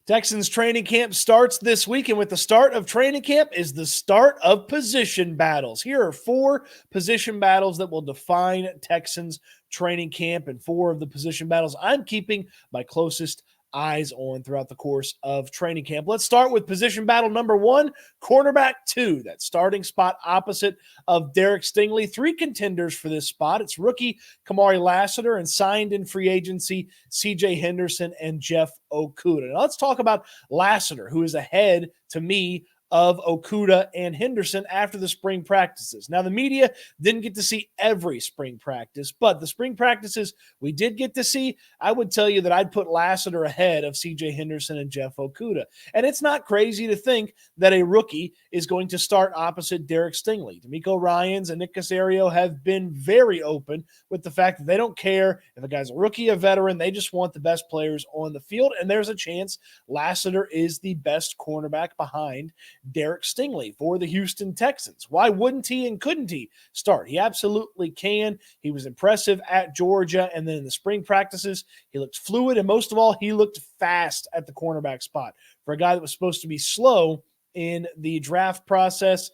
Texans training camp starts this week, and with the start of training camp is the start of position battles. Here are 4 position battles that will define Texans training camp, and 4 of the position battles I'm keeping my closest eyes on throughout the course of training camp. Let's start with position battle number 1, cornerback 2, that starting spot opposite of Derek Stingley. 3 contenders for this spot. It's rookie Kamari Lassiter and signed in free agency CJ Henderson and Jeff Okudah. Now let's talk about Lassiter, who is ahead to me of Okudah and Henderson after the spring practices. Now, the media didn't get to see every spring practice, but the spring practices we did get to see, I would tell you that I'd put Lassiter ahead of CJ Henderson and Jeff Okudah. And it's not crazy to think that a rookie is going to start opposite Derek Stingley. DeMeco Ryans and Nick Caserio have been very open with the fact that they don't care if a guy's a rookie, a veteran, they just want the best players on the field, and there's a chance Lassiter is the best cornerback behind Derek Stingley for the Houston Texans. Why wouldn't he and couldn't he start? He absolutely can. He was impressive at Georgia, and then in the spring practices, he looked fluid, and most of all, he looked fast at the cornerback spot. For a guy that was supposed to be slow in the draft process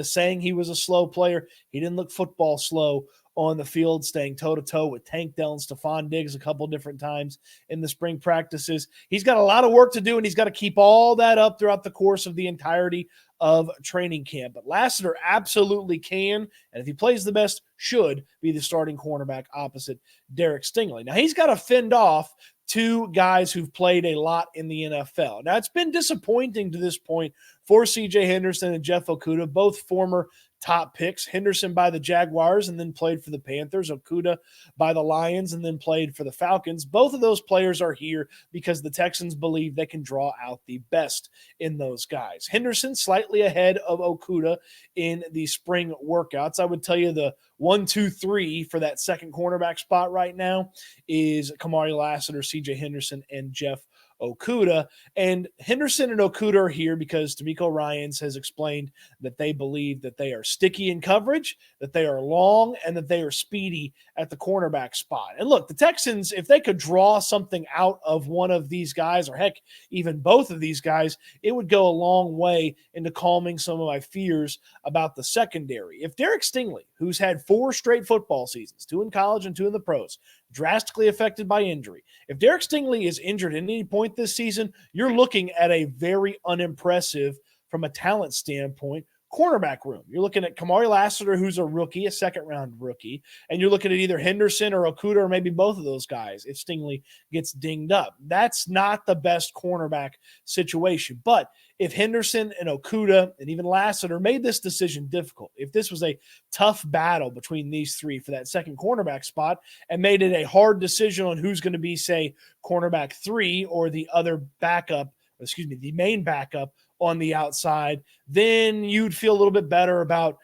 saying he was a slow player, he didn't look football slow on the field, staying toe-to-toe with Tank Dell and Stefon Diggs a couple different times in the spring practices. He's got a lot of work to do, and he's got to keep all that up throughout the course of the entirety of training camp. But Lassiter absolutely can, and if he plays the best, should be the starting cornerback opposite Derek Stingley. Now, he's got to fend off 2 guys who've played a lot in the NFL. Now, it's been disappointing to this point for CJ Henderson and Jeff Okudah, both former top picks. Henderson by the Jaguars and then played for the Panthers. Okudah by the Lions and then played for the Falcons. Both of those players are here because the Texans believe they can draw out the best in those guys. Henderson slightly ahead of Okudah in the spring workouts. I would tell you the 1, 2, 3 for that second cornerback spot right now is Kamari Lassiter, CJ Henderson, and Jeff Okudah. And Henderson and Okudah are here because DeMeco Ryans has explained that they believe that they are sticky in coverage, that they are long, and that they are speedy at the cornerback spot. And look, the Texans, if they could draw something out of one of these guys, or heck, even both of these guys, it would go a long way into calming some of my fears about the secondary. If Derek Stingley, who's had 4 straight football seasons, 2 in college and 2 in the pros, drastically affected by injury. If Derek Stingley is injured at any point this season, you're looking at a very unimpressive, from a talent standpoint, cornerback room. You're looking at Kamari Lassiter, who's a rookie, a second-round rookie, and you're looking at either Henderson or Okudah or maybe both of those guys if Stingley gets dinged up. That's not the best cornerback situation. But if Henderson and Okudah and even Lassiter made this decision difficult, if this was a tough battle between these 3 for that second cornerback spot and made it a hard decision on who's going to be, say, cornerback 3 or the other backup, the main backup on the outside, then you'd feel a little bit better about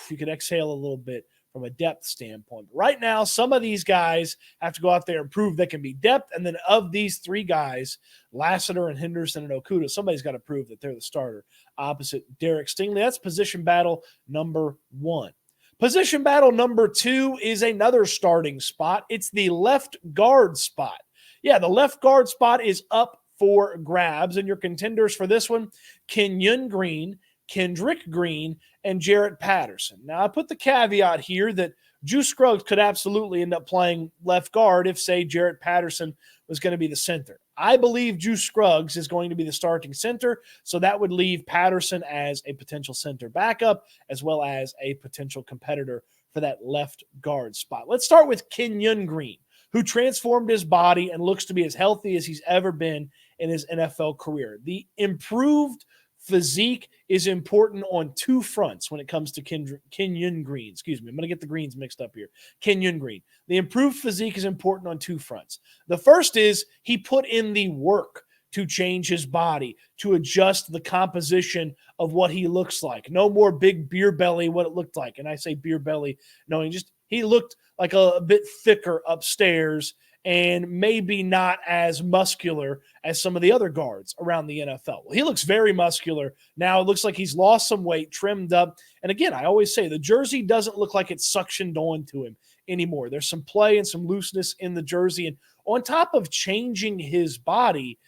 you could exhale a little bit from a depth standpoint. But right now, some of these guys have to go out there and prove they can be depth. And then of these 3 guys, Lassiter and Henderson and Okudah, somebody's got to prove that they're the starter opposite Derek Stingley. That's position battle number 1. Position battle number 2 is another starting spot. It's the left guard spot. Yeah, the left guard spot is up for grabs, and your contenders for this one, Kenyon Green, Kendrick Green, and Jarrett Patterson. Now, I put the caveat here that Juice Scruggs could absolutely end up playing left guard if, say, Jarrett Patterson was going to be the center. I believe Juice Scruggs is going to be the starting center, so that would leave Patterson as a potential center backup as well as a potential competitor for that left guard spot. Let's start with Kenyon Green, who transformed his body and looks to be as healthy as he's ever been in his NFL career. The improved physique is important on 2 fronts when it comes to Kenyon Green. Excuse me, I'm going to get the greens mixed up here. Kenyon Green. The improved physique is important on 2 fronts. The first is he put in the work to change his body, to adjust the composition of what he looks like. No more big beer belly, what it looked like. And I say beer belly, knowing just he looked like a bit thicker upstairs and maybe not as muscular as some of the other guards around the NFL. Well, he looks very muscular. Now it looks like he's lost some weight, trimmed up. And again, I always say the jersey doesn't look like it's suctioned onto him anymore. There's some play and some looseness in the jersey. And on top of changing his body,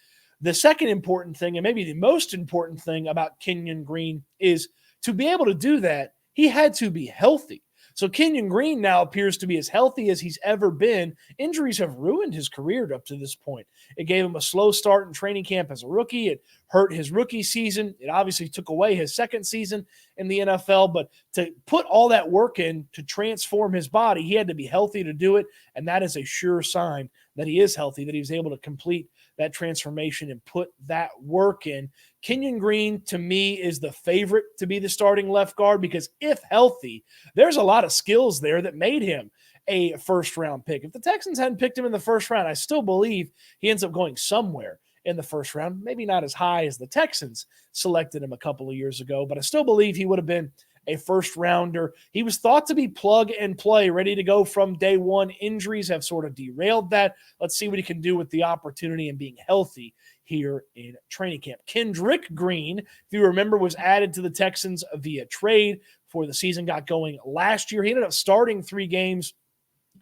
The second important thing, and maybe the most important thing about Kenyon Green, is to be able to do that, he had to be healthy. So Kenyon Green now appears to be as healthy as he's ever been. Injuries have ruined his career up to this point. It gave him a slow start in training camp as a rookie. It hurt his rookie season. It obviously took away his second season in the NFL. But to put all that work in to transform his body, he had to be healthy to do it. And that is a sure sign that he is healthy, that he was able to complete that transformation and put that work in. Kenyon Green, to me, is the favorite to be the starting left guard because if healthy, there's a lot of skills there that made him a first-round pick. If the Texans hadn't picked him in the first round, I still believe he ends up going somewhere in the first round, maybe not as high as the Texans selected him a couple of years ago, but I still believe he would have been a first-rounder. He was thought to be plug and play, ready to go from day one. Injuries have sort of derailed that. Let's see what he can do with the opportunity and being healthy here in training camp. Kendrick Green, if you remember, was added to the Texans via trade before the season got going last year. He ended up starting 3 games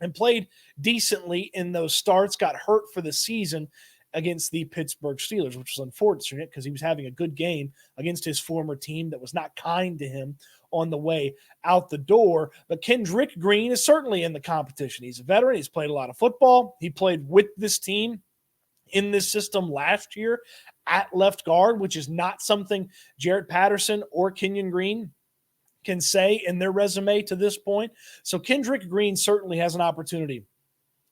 and played decently in those starts, got hurt for the season against the Pittsburgh Steelers, which was unfortunate because he was having a good game against his former team that was not kind to him on the way out the door. But Kendrick Green is certainly in the competition. He's a veteran. He's played a lot of football. He played with this team in this system last year at left guard, which is not something Jarrett Patterson or Kenyon Green can say in their resume to this point. So Kendrick Green certainly has an opportunity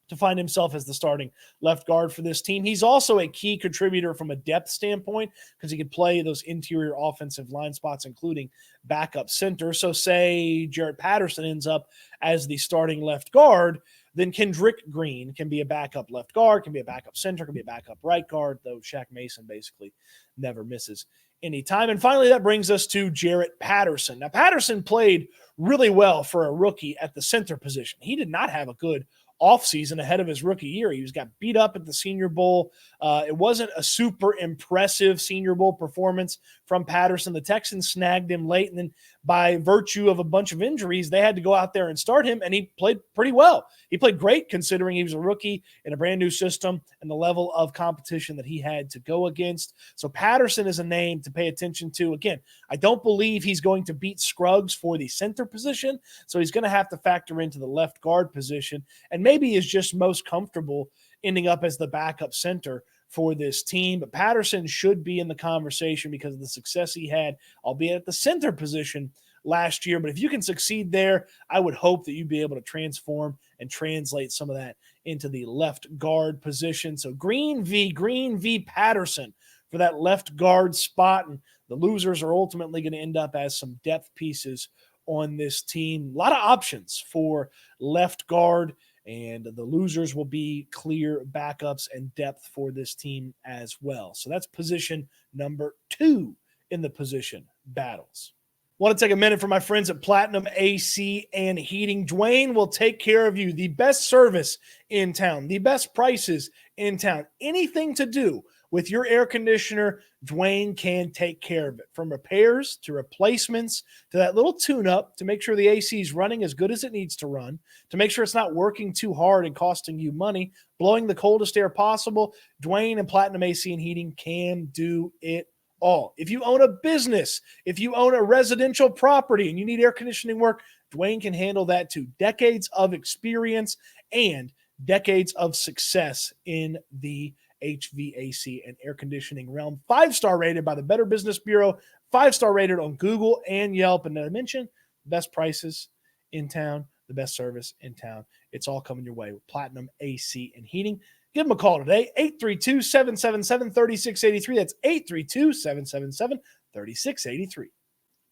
to find himself as the starting left guard for this team. He's also a key contributor from a depth standpoint because he could play those interior offensive line spots, including backup center. So say Jarrett Patterson ends up as the starting left guard, then Kendrick Green can be a backup left guard, can be a backup center, can be a backup right guard, though Shaq Mason basically never misses any time. And finally, that brings us to Jarrett Patterson. Now, Patterson played really well for a rookie at the center position. He did not have a good offseason ahead of his rookie year. He got beat up at the Senior Bowl. It wasn't a super impressive Senior Bowl performance from Patterson. The Texans snagged him late, and then by virtue of a bunch of injuries, they had to go out there and start him, and he played pretty well. He played great considering he was a rookie in a brand new system and the level of competition that he had to go against. So Patterson is a name to pay attention to. Again, I don't believe he's going to beat Scruggs for the center position, so he's going to have to factor into the left guard position, and maybe is just most comfortable ending up as the backup center for this team. But Patterson should be in the conversation because of the success he had, albeit at the center position last year. But if you can succeed there, I would hope that you'd be able to transform and translate some of that into the left guard position. So Green v. Patterson for that left guard spot. And the losers are ultimately going to end up as some depth pieces on this team. A lot of options for left guard, and the losers will be clear backups and depth for this team as well. So that's position number 2 in the position battles. Want to take a minute for my friends at Platinum AC and Heating. Dwyane will take care of you. The best service in town, the best prices in town. Anything to do with your air conditioner, Dwyane can take care of it. From repairs to replacements to that little tune-up to make sure the AC is running as good as it needs to run, to make sure it's not working too hard and costing you money, blowing the coldest air possible, Dwyane and Platinum AC and Heating can do it all. If you own a business, if you own a residential property and you need air conditioning work, Dwyane can handle that too. Decades of experience and decades of success in the HVAC and air conditioning realm. 5-star rated by the Better Business Bureau, 5-star rated on Google and Yelp. And I mentioned best prices in town, the best service in town. It's all coming your way with Platinum AC and Heating. Give them a call today, 832-777-3683. That's 832-777-3683.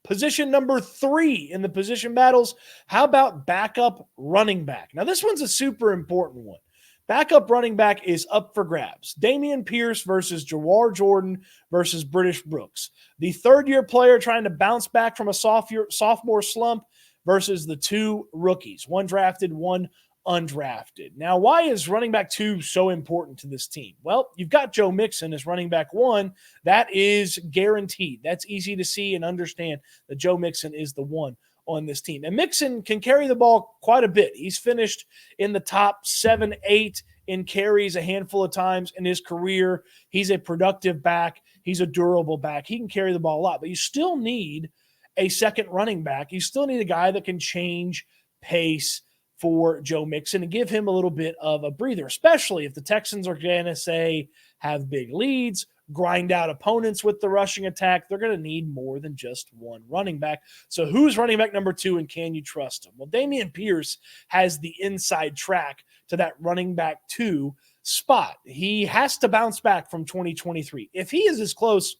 Position number 3 in the position battles. How about backup running back? Now, this one's a super important one. Backup running back is up for grabs. Dameon Pierce versus Jawar Jordan versus British Brooks. The third-year player trying to bounce back from a sophomore slump versus the 2 rookies, one drafted, one undrafted. Now, why is running back 2 so important to this team? Well, you've got Joe Mixon as running back 1. That is guaranteed. That's easy to see and understand that Joe Mixon is the one on this team. And Mixon can carry the ball quite a bit. He's finished in the top 7-8 in carries a handful of times in his career. He's a productive back. He's a durable back. He can carry the ball a lot, but you still need a second running back. You still need a guy that can change pace for Joe Mixon and give him a little bit of a breather, especially if the Texans are going to, say, have big leads, grind out opponents with the rushing attack. They're going to need more than just one running back. So who's running back number 2, and can you trust him? Well, Dameon Pierce has the inside track to that running back 2 spot. He has to bounce back from 2023. If he is as close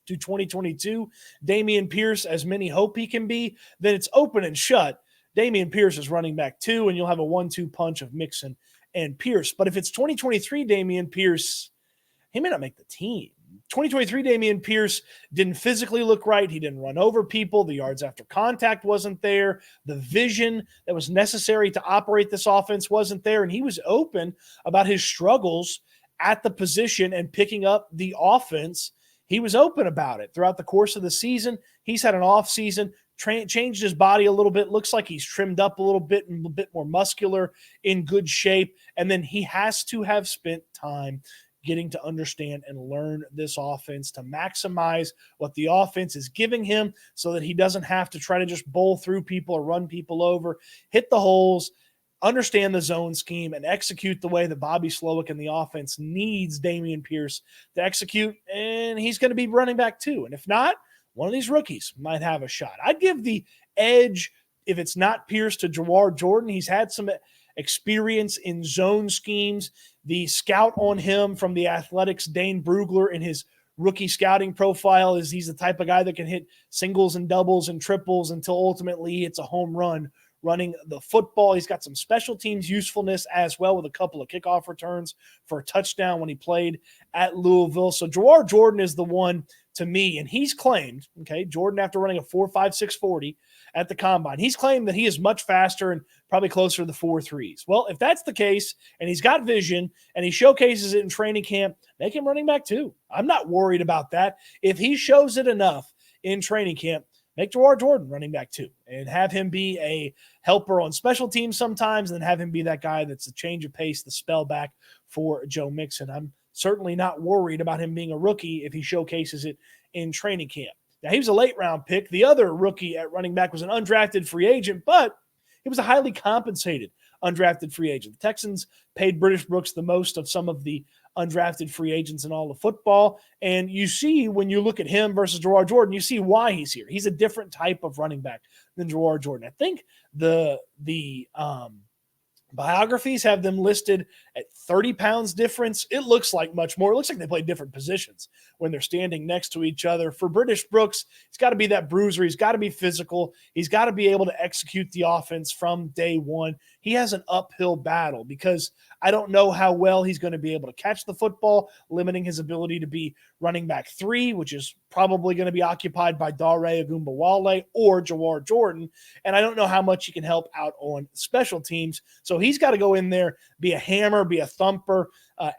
to 2022, Dameon Pierce, as many hope he can be, then it's open and shut. Dameon Pierce is running back 2, and you'll have a 1-2 punch of Mixon and Pierce. But if it's 2023 Dameon Pierce, he may not make the team. 2023 Dameon Pierce didn't physically look right. He didn't run over people. The yards after contact wasn't there. The vision that was necessary to operate this offense wasn't there. And he was open about his struggles at the position and picking up the offense. He was open about it throughout the course of the season. He's had an off season, changed his body a little bit. Looks like he's trimmed up a little bit and a bit more muscular, in good shape. And then he has to have spent time getting to understand and learn this offense to maximize what the offense is giving him so that he doesn't have to try to just bowl through people or run people over, hit the holes, understand the zone scheme, and execute the way that Bobby Slowick and the offense needs Dameon Pierce to execute, and he's going to be running back 2. And if not, one of these rookies might have a shot. I'd give the edge, if it's not Pierce, to Jawar Jordan. He's had some experience in zone schemes. The scout on him from the Athletics, Dane Brugler, in his rookie scouting profile, is he's the type of guy that can hit singles and doubles and triples until ultimately it's a home run running the football. He's got some special teams usefulness as well, with a couple of kickoff returns for a touchdown when he played at Louisville. So Jawar Jordan is the one to me, and he's claimed, okay, Jordan, after running a 4.56 40 at the combine, he's claimed that he is much faster and probably closer to the 4.3s. Well, if that's the case, and he's got vision and he showcases it in training camp, make him running back 2. I'm not worried about that. If he shows it enough in training camp, make Jawar Jordan running back 2 and have him be a helper on special teams sometimes, and then have him be that guy that's a change of pace, the spell back for Joe Mixon. I'm certainly not worried about him being a rookie if he showcases it in training camp. Now, he was a late-round pick. The other rookie at running back was an undrafted free agent, but he was a highly compensated undrafted free agent. The Texans paid British Brooks the most of some of the undrafted free agents in all of football. And you see, when you look at him versus Jawar Jordan, you see why he's here. He's a different type of running back than Jawar Jordan. I think the biographies have them listed at 30 pounds difference. It looks like much more. It looks like they play different positions when they're standing next to each other. For British Brooks, he's got to be that bruiser. He's got to be physical. He's got to be able to execute the offense from day one. He has an uphill battle because I don't know how well he's going to be able to catch the football, limiting his ability to be running back 3, which is probably going to be occupied by Dare Ogunbowale or Jawar Jordan. And I don't know how much he can help out on special teams. So he's got to go in there, be a hammer, be a thumper,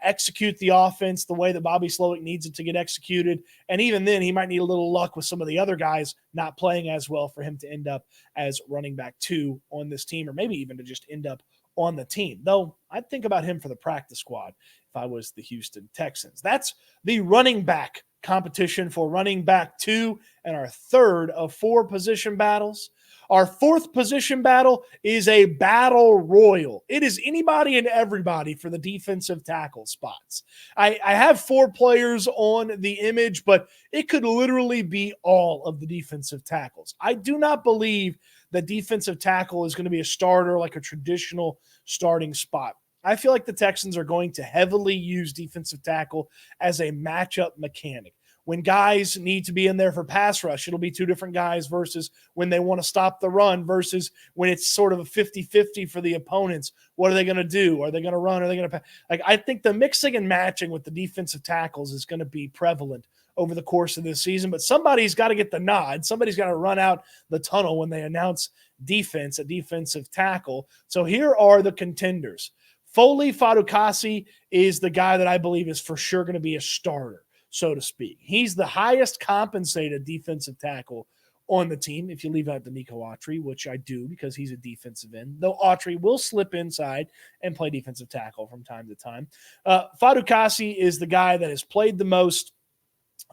execute the offense the way that Bobby Slowick needs it to get executed. And even then, he might need a little luck with some of the other guys not playing as well for him to end up as running back 2 on this team, or maybe even to just end up on the team. Though I'd think about him for the practice squad if I was the Houston Texans. That's the running back competition for running back 2 and our third of 4 position battles. Our fourth position battle is a battle royal. It is anybody and everybody for the defensive tackle spots. I have 4 players on the image, but it could literally be all of the defensive tackles. I do not believe that defensive tackle is going to be a starter, like a traditional starting spot. I feel like the Texans are going to heavily use defensive tackle as a matchup mechanic. When guys need to be in there for pass rush, it'll be 2 different guys versus when they want to stop the run versus when it's sort of a 50-50 for the opponents. What are they going to do? Are they going to run? Are they going to pass? Like, I think the mixing and matching with the defensive tackles is going to be prevalent over the course of this season, but somebody's got to get the nod. Somebody's got to run out the tunnel when they announce defense, a defensive tackle. So here are the contenders. Foley Fadukasi is the guy that I believe is for sure going to be a starter, so to speak. He's the highest compensated defensive tackle on the team if you leave out the Nico Autry, which I do because he's a defensive end, though Autry will slip inside and play defensive tackle from time to time. Fatukasi is the guy that has played the most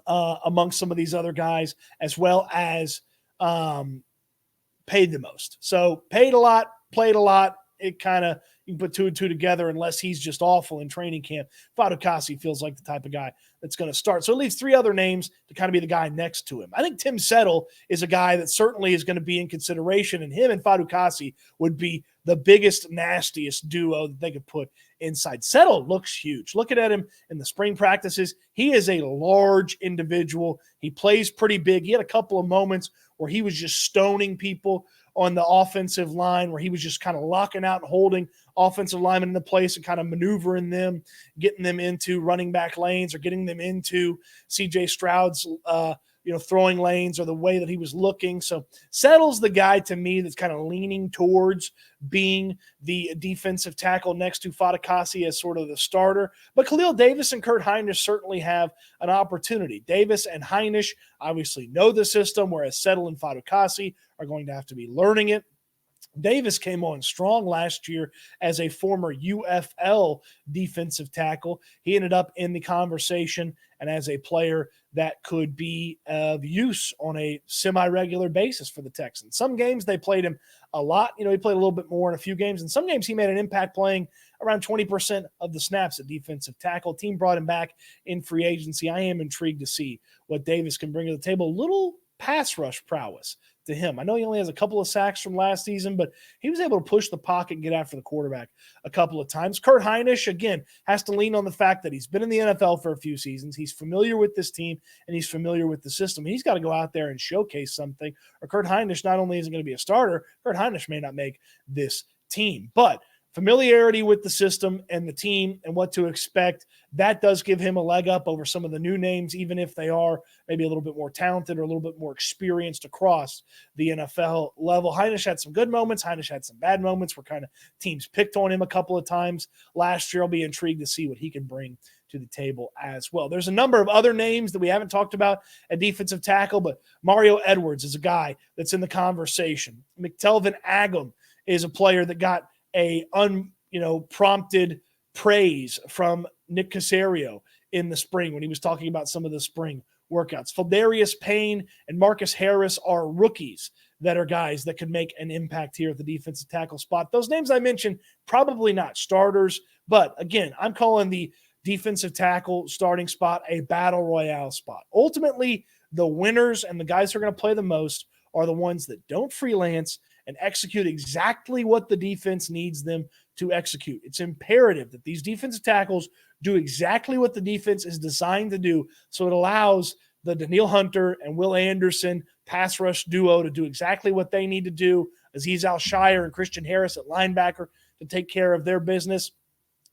amongst some of these other guys, as well as paid the most. So paid a lot, played a lot. It kind of, you can put two and two together unless he's just awful in training camp. Fatukasi feels like the type of guy that's going to start. So it leaves three other names to kind of be the guy next to him. I think Tim Settle is a guy that certainly is going to be in consideration, and him and Fatukasi would be the biggest, nastiest duo that they could put inside. Settle looks huge. Looking at him in the spring practices, he is a large individual. He plays pretty big. He had a couple of moments where he was just stoning people on the offensive line, where he was just kind of locking out and holding offensive linemen in the place and kind of maneuvering them, getting them into running back lanes or getting them into CJ Stroud's throwing lanes, or the way that he was looking. So Settle's the guy to me that's kind of leaning towards being the defensive tackle next to Fatukasi as sort of the starter. But Khalil Davis and Kurt Hinish certainly have an opportunity. Davis and Hinish obviously know the system, whereas Settle and Fatukasi are going to have to be learning it. Davis came on strong last year as a former UFL defensive tackle. He ended up in the conversation and as a player that could be of use on a semi-regular basis for the Texans. Some games they played him a lot. He played a little bit more in a few games. In some games he made an impact playing around 20% of the snaps at defensive tackle. Team brought him back in free agency. I am intrigued to see what Davis can bring to the table. Little pass rush prowess to him. I know he only has a couple of sacks from last season, but he was able to push the pocket and get after the quarterback a couple of times. Kurt Hinish, again, has to lean on the fact that he's been in the NFL for a few seasons. He's familiar with this team, and he's familiar with the system. He's got to go out there and showcase something, or Kurt Hinish not only isn't going to be a starter, Kurt Hinish may not make this team. But familiarity with the system and the team and what to expect, that does give him a leg up over some of the new names, even if they are maybe a little bit more talented or a little bit more experienced across the NFL level. Hinish had some good moments. Hinish had some bad moments where kind of teams picked on him a couple of times last year. I'll be intrigued to see what he can bring to the table as well. There's a number of other names that we haven't talked about at defensive tackle, but Mario Edwards is a guy that's in the conversation. McTelvin Agam is a player that got a unprompted praise from Nick Caserio in the spring when he was talking about some of the spring workouts. Feldarius Payne and Marcus Harris are rookies that are guys that could make an impact here at the defensive tackle spot. Those names I mentioned, probably not starters, but again, I'm calling the defensive tackle starting spot a battle royale spot. Ultimately, the winners and the guys who are going to play the most are the ones that don't freelance and execute exactly what the defense needs them to execute. It's imperative that these defensive tackles do exactly what the defense is designed to do, so it allows the Danielle Hunter and Will Anderson pass rush duo to do exactly what they need to do, Azeez Al-Shire and Christian Harris at linebacker to take care of their business.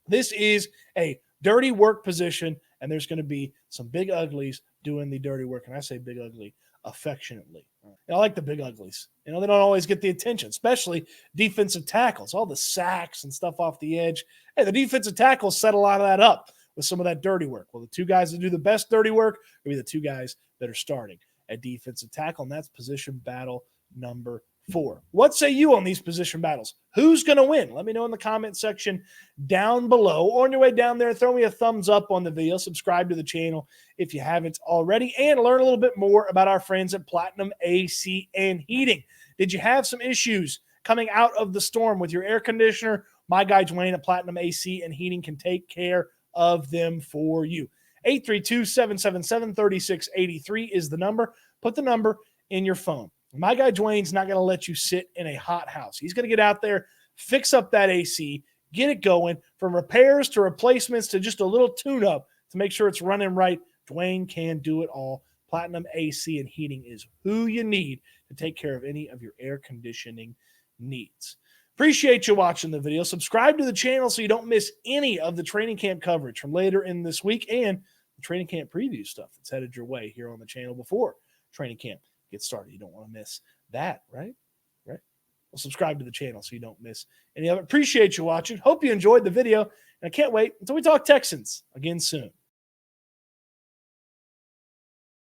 This is a dirty work position, and there's going to be some big uglies doing the dirty work, and I say big ugly affectionately. I like the big uglies. They don't always get the attention, especially defensive tackles, all the sacks and stuff off the edge. Hey, the defensive tackles set a lot of that up with some of that dirty work. Well, the two guys that do the best dirty work will be the two guys that are starting at defensive tackle, and that's position battle number 4. What say you on these position battles? Who's going to win? Let me know in the comment section down below. On your way down there, throw me a thumbs up on the video. Subscribe to the channel if you haven't already, and learn a little bit more about our friends at Platinum AC and Heating. Did you have some issues coming out of the storm with your air conditioner? My guy Dwyane at Platinum AC and Heating can take care of them for you. 832-777-3683 is the number. Put the number in your phone. My guy Dwyane's not going to let you sit in a hot house. He's going to get out there, fix up that AC, get it going, from repairs to replacements to just a little tune-up to make sure it's running right. Dwyane can do it all. Platinum AC and Heating is who you need to take care of any of your air conditioning needs. Appreciate you watching the video. Subscribe to the channel so you don't miss any of the training camp coverage from later in this week and the training camp preview stuff that's headed your way here on the channel before training camp gets started. You don't want to miss that, right? Well, subscribe to the channel so you don't miss any of it. Appreciate you watching. Hope you enjoyed the video, and I can't wait until we talk Texans again soon.